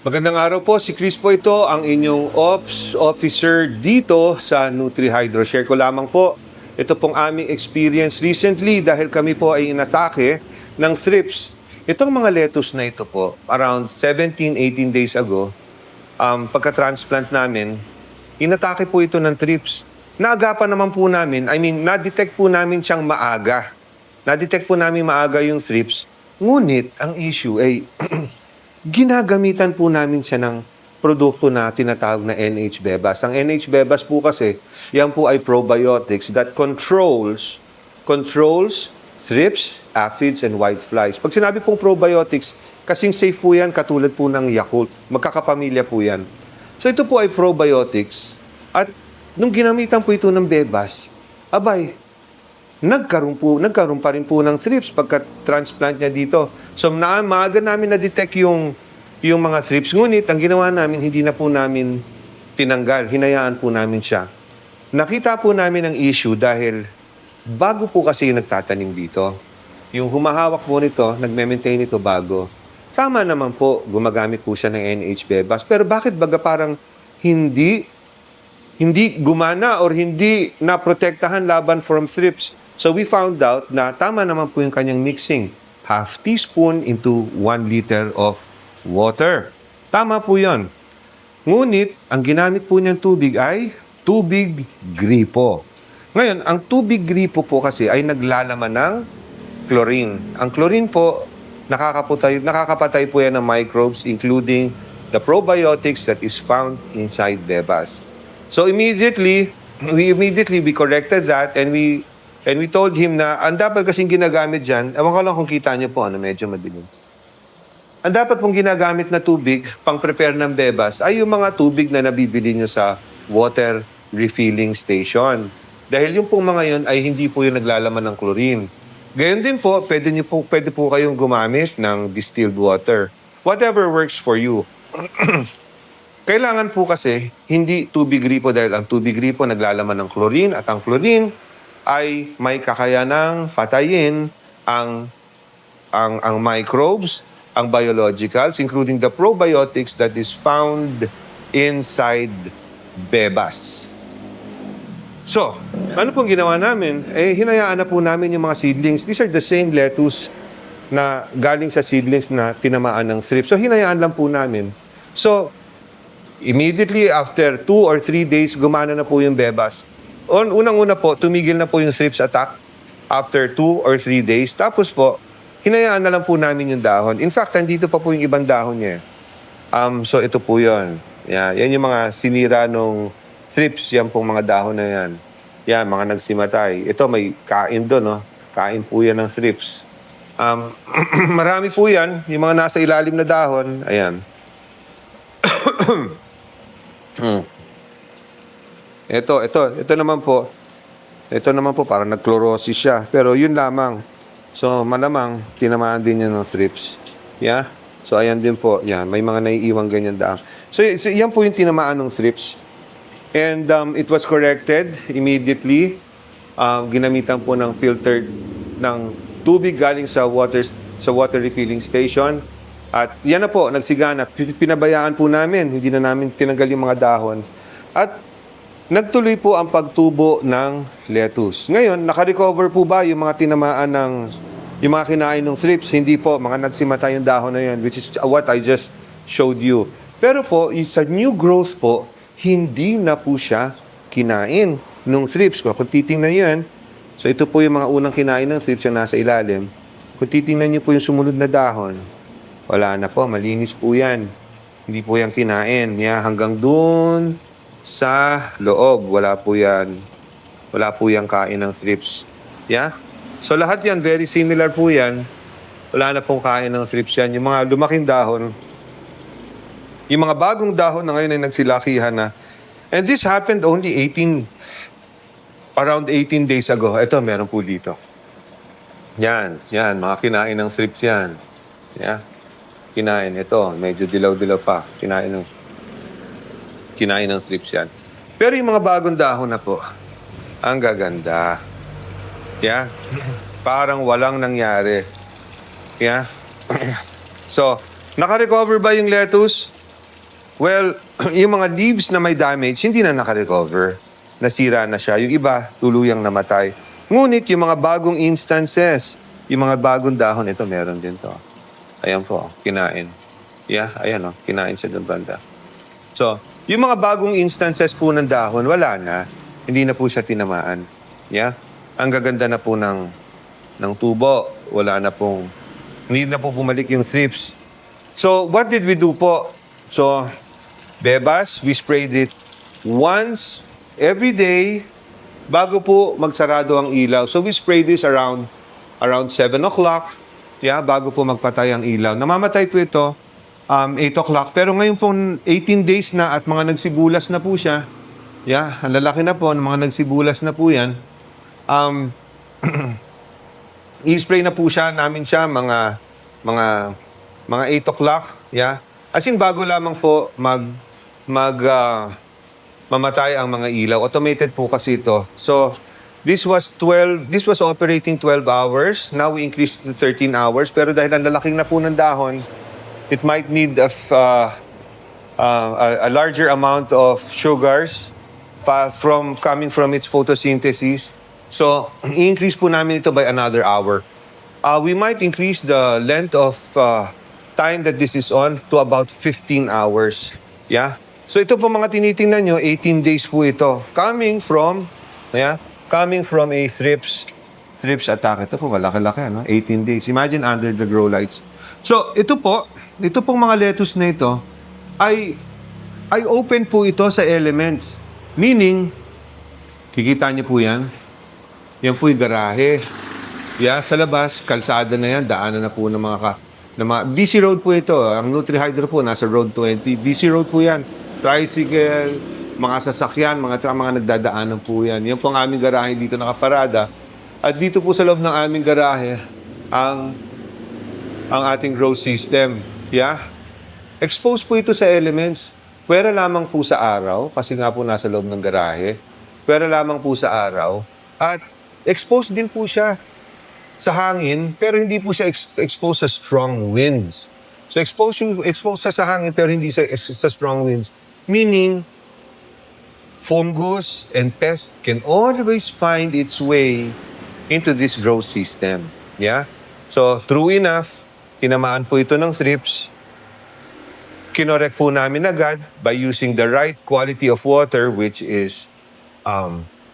Magandang araw po, si Chris po ito, ang inyong Ops Officer dito sa NutriHydro. Share ko lamang po, ito pong aming experience recently dahil kami po ay inatake ng thrips. Itong mga lettuce na ito po, around 17-18 days ago, pagka-transplant namin, inatake po ito ng thrips. Naagapan naman po namin, na-detect po namin siyang maaga. Na-detect po namin maaga yung thrips. Ngunit, ang issue ay ginagamitan po namin siya ng produkto na tinatawag na NH-Bebas. Ang NH-Bebas po kasi, yan po ay probiotics that controls thrips, aphids, and whiteflies. Pag sinabi pong probiotics, kasing safe po yan, katulad po ng Yakult. Magkakapamilya po yan. So ito po ay probiotics. At nung ginamitan po ito ng Bebas, abay, nagkaroon pa rin po ng thrips pagka-transplant niya dito. So, maaga namin na-detect yung mga thrips. Ngunit, ang ginawa namin, hindi na po namin tinanggal. Hinayaan po namin siya. Nakita po namin ang issue dahil bago po kasi yung nagtatanim dito. Yung humahawak po nito, nagme-maintain ito bago. Tama naman po, gumagamit po siya ng NH-Bebas. Pero bakit baga parang hindi gumana or hindi naprotektahan laban from thrips? So we found out na tama naman po yung kanyang mixing. Half teaspoon into 1 liter of water. Tama po yun. Ngunit, ang ginamit po niyang tubig ay tubig gripo. Ngayon, ang tubig gripo po kasi ay naglalaman ng chlorine. Ang chlorine po, nakakapatay po yan ng microbes including the probiotics that is found inside Bebas. So immediately we corrected that and we told him na ang dapat kasing ginagamit dyan, ewan ko lang kung kita niyo po, medyo madilim. Ang dapat pong ginagamit na tubig, pang-prepare ng Bebas, ay yung mga tubig na nabibili niyo sa water refilling station. Dahil yung pong mga yun ay hindi po yung naglalaman ng chlorine. Gayon din po, pwede po kayong gumamit ng distilled water. Whatever works for you. Kailangan po kasi hindi tubig gripo dahil ang tubig gripo naglalaman ng chlorine at ang chlorine ay may kakayanang patayin ang microbes, ang biologicals, including the probiotics that is found inside Bebas. So, ano pong ginawa namin? Hinayaan na po namin yung mga seedlings. These are the same lettuce na galing sa seedlings na tinamaan ng thrips. So, hinayaan lang po namin. So, immediately after 2 or 3 days, gumana na po yung Bebas. Unang-una po, tumigil na po yung thrips attack after 2 or 3 days. Tapos po, hinayaan na lang po namin yung dahon. In fact, nandito pa po yung ibang dahon niya. So, ito po yun. Yan yung mga sinira nung thrips, yan pong mga dahon na yan. Yan, mga nagsimatay. Ito, may kain doon, no? Kain po yan ng thrips. Marami po yan, yung mga nasa ilalim na dahon. Ayan. Ito naman po. Ito naman po, parang nag-chlorosis siya. Pero yun lamang. So, malamang, tinamaan din yan ng thrips. Yeah? So, ayan din po. Yan, may mga naiiwang ganyan daan. So, yan po yung tinamaan ng thrips. And it was corrected immediately. Ginamitan po ng filtered ng tubig galing sa water refilling station. At yan na po, nagsigana. Pinabayaan po namin. Hindi na namin tinanggal yung mga dahon. At nagtuloy po ang pagtubo ng lettuce. Ngayon, naka-recover po ba yung mga tinamaan yung mga kinain ng thrips? Hindi po, mga nagsimatay yung dahon na yan, which is what I just showed you. Pero po, sa new growth po, hindi na po siya kinain ng thrips. Kung titingnan nyo yan, so ito po yung mga unang kinain ng thrips yung nasa ilalim. Kung titingnan nyo po yung sumunod na dahon, wala na po, malinis po yan. Hindi po yan kinain. Hanggang dun sa loob, wala po yan. Wala po yung kain ng thrips. So lahat yan, very similar po yan. Wala na pong kain ng thrips yan. Yung mga lumaking dahon, yung mga bagong dahon na ngayon ay nagsilakihan na. And this happened only around 18 days ago. Ito, meron po dito. Yan, mga kinain ng thrips yan. Kinain, ito, medyo dilaw-dilaw pa. Kinain ng thrips yan. Pero yung mga bagong dahon na po, ang gaganda. Parang walang nangyari. So, naka-recover ba yung lettuce? Well, yung mga leaves na may damage, hindi na nakarecover. Nasira na siya. Yung iba, tuluyang namatay. Ngunit yung mga bagong instances, yung mga bagong dahon, ito meron din to. Ayan po, kinain. Yeah, ayan o, kinain siya doon banda. So, yung mga bagong instances po ng dahon, wala na. Hindi na po siya tinamaan. Yeah? Ang gaganda na po ng tubo. Wala na pong, hindi na po bumalik yung thrips. So, what did we do po? So, Bebas, we sprayed it once every day bago po magsarado ang ilaw. So, we sprayed this around 7 o'clock. Yeah, bago po magpatay ang ilaw. Namamatay po ito 8 o'clock. Pero ngayon po 18 days na at mga nagsibulas na po siya. Yeah, ang lalaki na po, mga nagsibulas na po yan. I-spray na po siya namin siya mga 8 o'clock. Yeah. As in, bago lamang po mamatay ang mga ilaw. Automated po kasi ito. So, this was operating 12 hours. Now we increased to 13 hours. Pero dahil ang lalaking na po ng dahon, it might need a larger amount of sugars coming from its photosynthesis. So, i-increase po namin ito by another hour. We might increase the length of time that this is on to about 15 hours. Yeah? So, ito po mga tinitingnan nyo, 18 days po ito. Coming from a thrips attack. Ito po, malaki-laki, no? 18 days. Imagine under the grow lights. So, ito pong mga lettuce na ito, ay open po ito sa elements. Meaning, kikita niyo po yan? Yan po yung garahe. Yeah, sa labas, kalsada na yan, daanan na po ng mga BC Road po ito. Ang Nutri-Hydro po, nasa Road 20. BC Road po yan. Tricycle, mga sasakyan, mga nagdadaanan po yan. Yan po ang aming garahe dito nakaparada. At dito po sa loob ng aming garahe, ang ating grow system. Yeah? Exposed po ito sa elements. Pwera lamang po sa araw, kasi nga po nasa loob ng garahe. Pwera lamang po sa araw. At exposed din po siya sa hangin, pero hindi po siya exposed sa strong winds. So exposed siya sa hangin, pero hindi sa strong winds. Meaning, fungus and pest can always find its way into this grow system. Yeah? So, true enough, tinamaan po ito ng thrips. Kinorek po namin agad by using the right quality of water, which is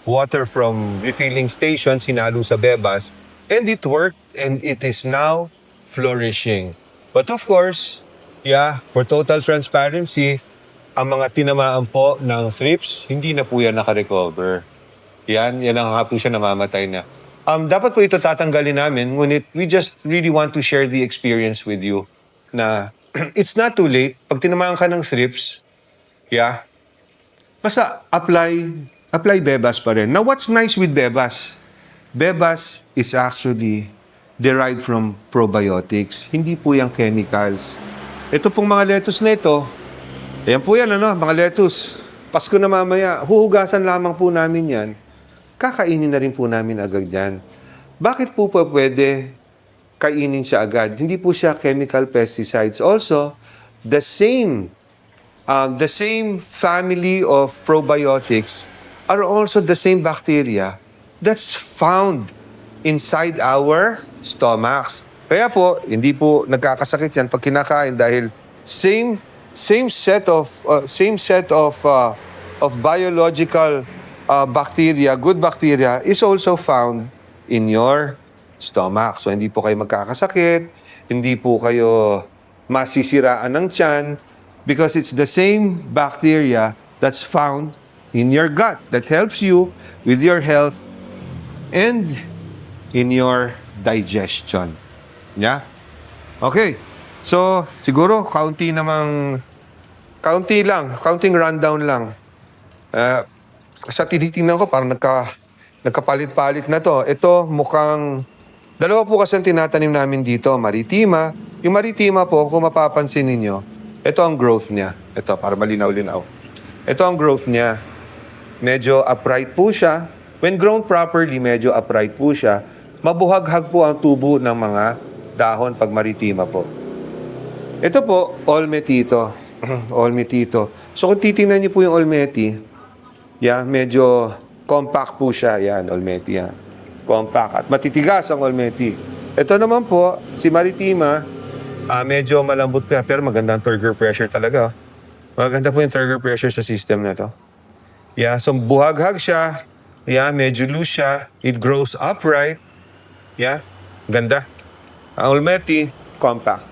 water from refilling stations, hinalo sa bebas. And it worked, and it is now flourishing. But of course, yeah, for total transparency, ang mga tinamaan po ng thrips, hindi na po yan nakarecover. Yan ang nga po siya namamatay na. Dapat po ito tatanggalin namin, ngunit we just really want to share the experience with you na it's not too late. Pag tinamaan ka ng thrips, yeah, basta apply bebas pa rin. Now, what's nice with bebas? Bebas is actually derived from probiotics. Hindi po yung chemicals. Ito pong mga lettuce na ito, ayan po yan, mga lettuce. Pasko na mamaya, huhugasan lamang po namin yan. Kakainin na rin po namin agad yan. Bakit po pwede kainin siya agad? Hindi po siya chemical pesticides. Also, the same family of probiotics are also the same bacteria that's found inside our stomachs. Kaya po, hindi po nagkakasakit yan pag kinakain dahil same set of biological bacteria, good bacteria, is also found in your stomach. So, hindi po kayo magkakasakit, hindi po kayo masisiraan ng tiyan, because it's the same bacteria that's found in your gut that helps you with your health and in your digestion. Yeah? Okay. So, siguro, counting rundown lang. Sa tinitingnan ko, parang nagkapalit-palit na to. Ito, mukhang, dalawa po kasi ang tinatanim namin dito, maritima. Yung maritima po, kung mapapansin ninyo, ito ang growth niya. Ito, para malinaw-linaw. Ito ang growth niya. Medyo upright po siya. When grown properly, medyo upright po siya. Mabuhaghag po ang tubo ng mga dahon pag maritima po. Ito po, olmetito. Olmetito. So kung titingnan niyo po yung Olmeti, medyo compact po siya. Yan, Olmeti yan. Compact at matitigas ang Olmeti. Ito naman po, si Maritima, medyo malambot pa pero maganda ang turgor pressure talaga. Maganda po yung turgor pressure sa system na to. So buhaghag siya. Medyo loose siya. It grows upright. Ganda. Ang Olmeti, compact.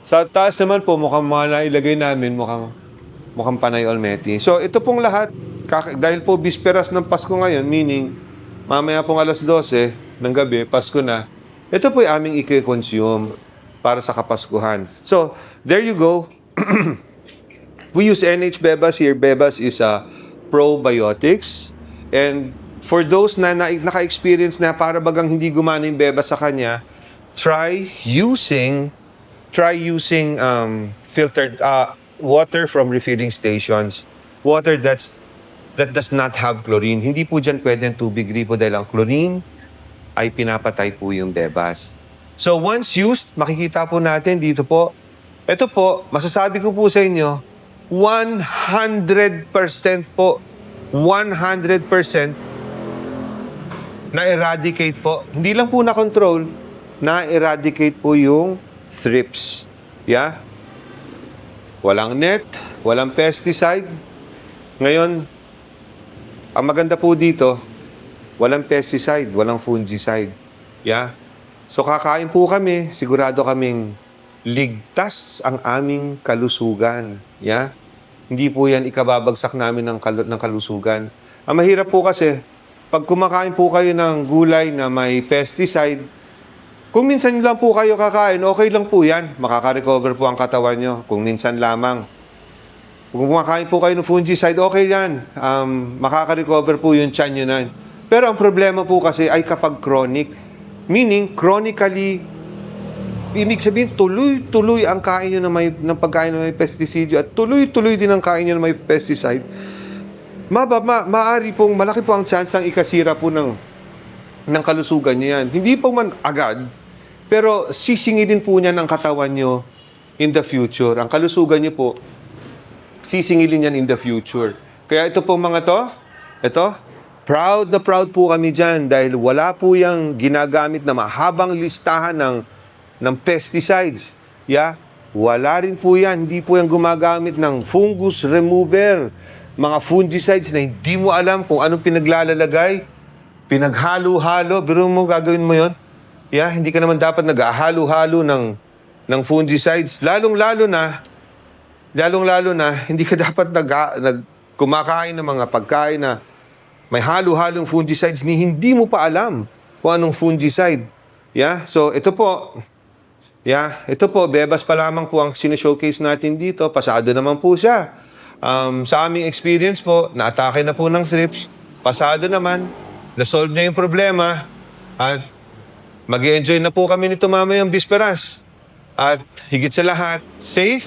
Sa taas naman po, mukhang mga nailagay namin, mukhang panay Olmeti. So, ito pong lahat, dahil po bisperas ng Pasko ngayon, meaning, mamaya pong alas 12 ng gabi, Pasko na, ito po yung aming i-consume para sa Kapaskuhan. So, there you go. We use NH Bebas here. Bebas is probiotics. And for those na naka-experience na para bagang hindi gumana yung Bebas sa kanya, try using filtered water from refilling stations. Water that does not have chlorine. Hindi po dyan pwede ang tubig gripo dahil ang chlorine ay pinapatay po yung Bebas. So once used, makikita po natin dito po. Ito po, masasabi ko po sa inyo, 100% po, 100% na-eradicate po. Hindi lang po na-control, na-eradicate po yung thrips. Walang net, walang pesticide. Ngayon, ang maganda po dito, walang pesticide, walang fungicide. So kakain po kami, sigurado kaming ligtas ang aming kalusugan. Hindi po yan ikababagsak namin ng kalusugan. Ang mahirap po kasi, pag kumakain po kayo ng gulay na may pesticide, kung minsan lang po kayo kakain, okay lang po yan. Makaka-recover po ang katawan nyo kung minsan lamang. Kung kumakain po kayo ng fungicide, okay yan. Makaka-recover po yung tiyan nyo na. Pero ang problema po kasi ay kapag chronic. Meaning, chronically, ibig sabihin, tuloy-tuloy ang kain nyo ng pagkain na may pesticide at tuloy-tuloy din ang kain nyo na may pesticide. Maaari pong, malaki po ang chance ang ikasira po ng kalusugan nyo yan. Hindi po man agad, pero sisingilin po niyan ang katawan nyo in the future. Ang kalusugan nyo po, sisingilin yan in the future. Kaya ito po mga to, proud na proud po kami dyan dahil wala po yung ginagamit na mahabang listahan ng pesticides. Wala rin po yan. Hindi po yan gumagamit ng fungus remover. Mga fungicides na hindi mo alam kung anong pinaglalagay. Pinaghalo-halo. Pero mo gagawin mo yon? Hindi ka naman dapat nag-halo-halo ng fungicides. Lalong-lalo na, hindi ka dapat kumakain ng mga pagkain na may halo-halong fungicides ni hindi mo pa alam kung anong fungicide. So ito po, Bebas pa lamang po ang sinishowcase natin dito. Pasado naman po siya. Sa aming experience po, na-atake na po ng thrips. Pasado naman. Na-solve niya yung problema. At mag-enjoy na po kami nito mamayang bisperas. At higit sa lahat, safe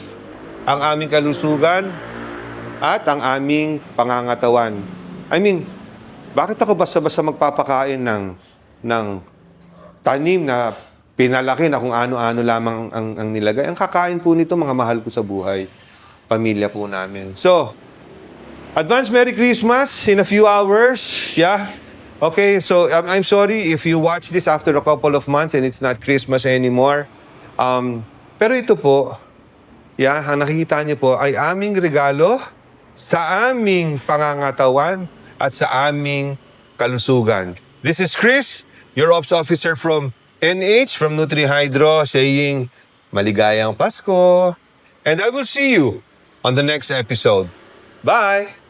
ang aming kalusugan at ang aming pangangatawan. Bakit ako basta-basta magpapakain ng tanim na pinalaki na kung ano-ano lamang ang nilagay? Ang kakain po nito, mga mahal ko sa buhay. Pamilya po namin. So, advance Merry Christmas in a few hours. Okay, so I'm sorry if you watch this after a couple of months and it's not Christmas anymore. Pero ito po, ang nakikita niyo po ay aming regalo sa aming pangangatawan at sa aming kalusugan. This is Chris, your Ops Officer from NH, from NutriHydro, saying maligayang Pasko. And I will see you on the next episode. Bye!